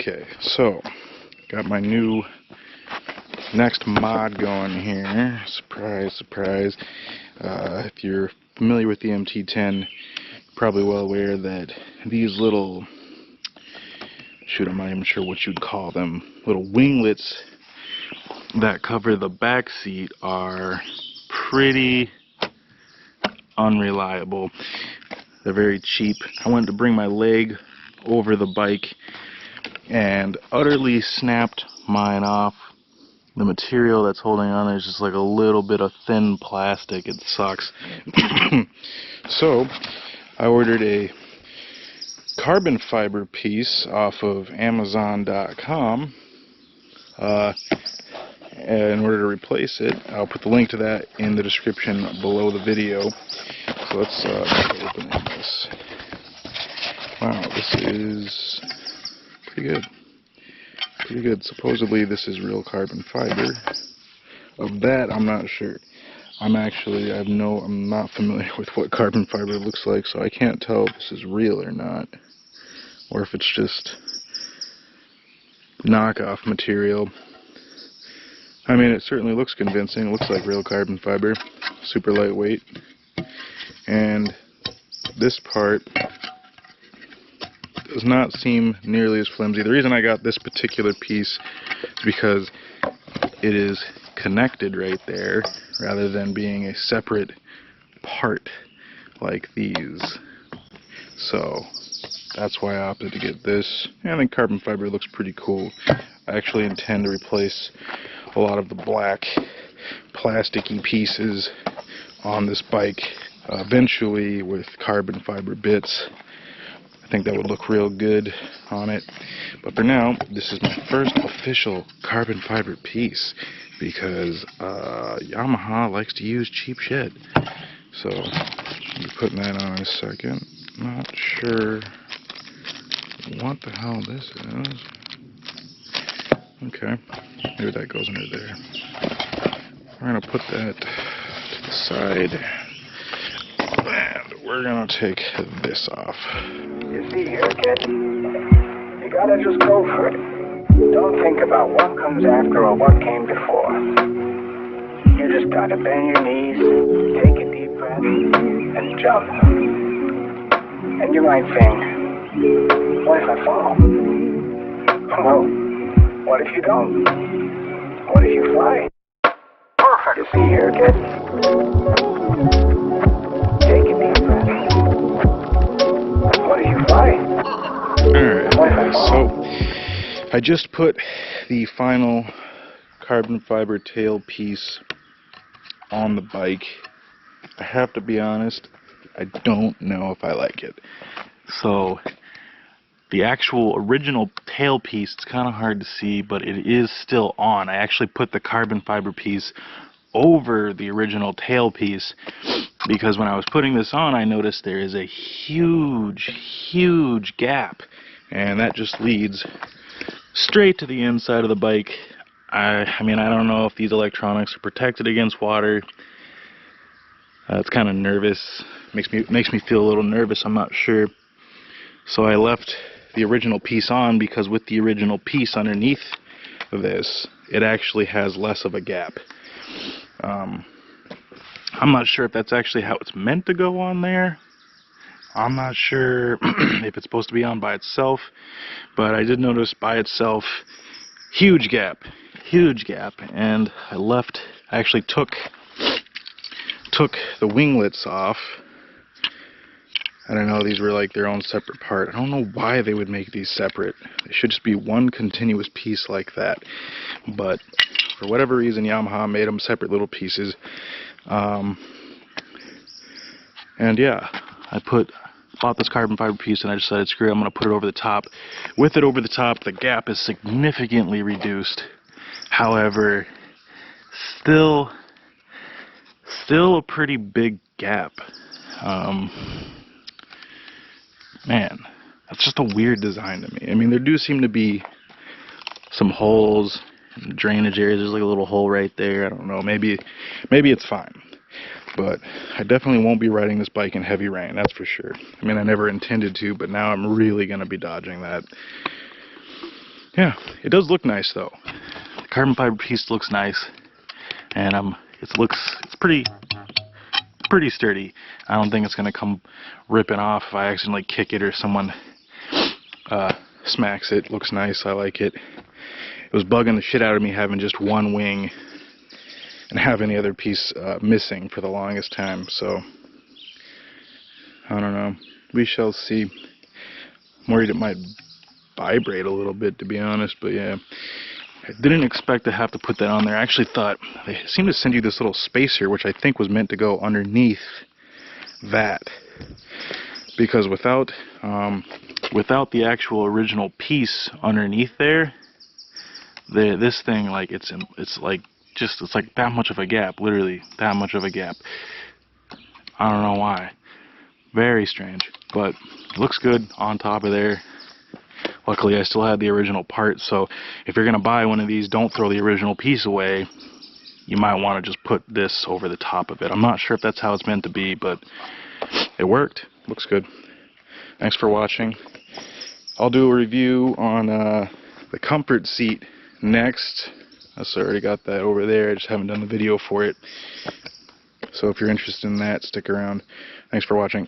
Okay, so got my new next mod going here. Surprise, surprise. If you're familiar with the MT10, you're probably well aware that these little, shoot, I'm not even sure what you'd call them, little winglets that cover the back seat are pretty unreliable. They're very cheap. I wanted to bring my leg over the bike and utterly snapped mine off. The material that's holding on there is just like a little bit of thin plastic. It sucks. So I ordered a carbon fiber piece off of Amazon.com in order to replace it. I'll put the link to that in the description below the video. So let's open this. Wow, this is pretty good. Pretty good. Supposedly this is real carbon fiber. Of that, I'm not sure. I'm not familiar with what carbon fiber looks like, so I can't tell if this is real or not, or if it's just knockoff material. I mean, it certainly looks convincing. It looks like real carbon fiber, super lightweight, and this part does not seem nearly as flimsy. The reason I got this particular piece is because it is connected right there rather than being a separate part like these. So that's why I opted to get this. And I think carbon fiber looks pretty cool. I actually intend to replace a lot of the black plasticky pieces on this bike eventually with carbon fiber bits. I think that would look real good on it. But for now, this is my first official carbon fiber piece because Yamaha likes to use cheap shit. So I'll be putting that on in a second. Not sure what the hell this is. Okay, maybe that goes under there. We're gonna put that to the side, and we're gonna take this off. You see here, kid? You gotta just go for it. Don't think about what comes after or what came before. You just gotta bend your knees, take a deep breath, and jump. And you might think, what if I fall? Well, what if you don't? What if you fly? Perfect. You see here, kid? Take a deep breath. What if you fly? Alright, so I just put the final carbon fiber tail piece on the bike. I have to be honest, I don't know if I like it. So the actual original tail piece, it's kind of hard to see, but it is still on. I actually put the carbon fiber piece over the original tail piece because when I was putting this on, I noticed there is a huge gap, and that just leads straight to the inside of the bike. I mean, I don't know if these electronics are protected against water. It's kind of nervous. Makes me feel a little nervous. I'm not sure. So I left the original piece on because with the original piece underneath this, it actually has less of a gap. I'm not sure if that's actually how it's meant to go on there. I'm not sure if it's supposed to be on by itself, but I did notice by itself, huge gap, and I actually took the winglets off. I don't know, these were like their own separate part. I don't know why they would make these separate. They should just be one continuous piece like that. But for whatever reason, Yamaha made them separate little pieces. And yeah, I bought this carbon fiber piece and I decided, screw it, I'm going to put it over the top. With it over the top, the gap is significantly reduced. However, still a pretty big gap. Man, that's just a weird design to me. I mean, there do seem to be some holes, drainage areas. There's like a little hole right there. I don't know. Maybe it's fine. But I definitely won't be riding this bike in heavy rain, that's for sure. I mean, I never intended to, but now I'm really going to be dodging that. yeah, it does look nice though. The carbon fiber piece looks nice, and it's pretty sturdy. I don't think it's gonna come ripping off if I accidentally kick it or someone smacks it. Looks nice. I like it. It was bugging the shit out of me having just one wing and having the other piece missing for the longest time. So I don't know. We shall see. I'm worried it might vibrate a little bit, to be honest, but yeah. I didn't expect to have to put that on there. I actually thought they seemed to send you this little spacer, which I think was meant to go underneath that, because without the actual original piece underneath there, this thing, like, it's like that much of a gap, literally that much of a gap. I don't know why. Very strange, but it looks good on top of there. Luckily, I still had the original part, so if you're gonna buy one of these, don't throw the original piece away. You might want to just put this over the top of it. I'm not sure if that's how it's meant to be, but it worked. Looks good. Thanks for watching. I'll do a review on the comfort seat next. I already got that over there. I just haven't done the video for it. So if you're interested in that, stick around. Thanks for watching.